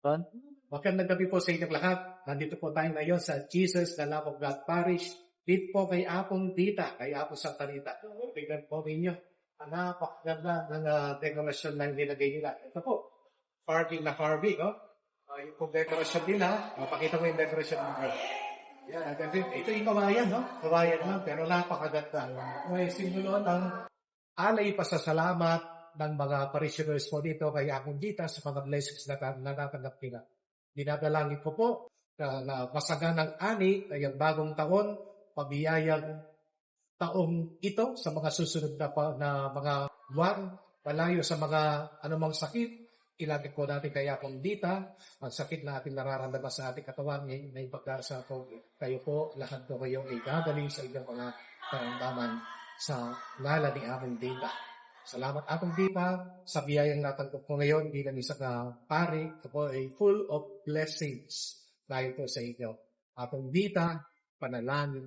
Ron? Magandang gabi po sa inyong lahat. Nandito po tayo ngayon sa Jesus, the Love of God Parish. Dito po kay Apong Dita, kay Apong Santa Rita. Tignan po ninyo. Ang napakaganda ng dekorasyon na nilagay nila. Ito po, Harvey na Harvey, no? Yung pong dekorasyon nila, mapakita mo yung dekorasyon ng Harvey. Yan, ito yung kawayan, no? Kawayan lang, pero napakaganda. May simbolo ng alay pasasalamat ng mga parishioners po dito kay Apong Dita sa mga blessings na natatanggap nila. Dinadalangin ko po na masaganang ani ngayong bagong taon, pabiyayang taong ito sa mga susunod na mga buwan, malayo sa mga anumang sakit. Ilagay ko natin kay Apong Dita, ang sakit na ating nararamdaman sa ating katawan, may pagkasa po kayo po, lahat po kayong igagaling sa inyong mga karamdaman sa ngala ni Apong Dita. Salamat Apong Dita sa biyayang natanggap ko ngayon bilang isang pari. Ito po ay full of blessings dahil po sa inyo. Apong Dita, panalangin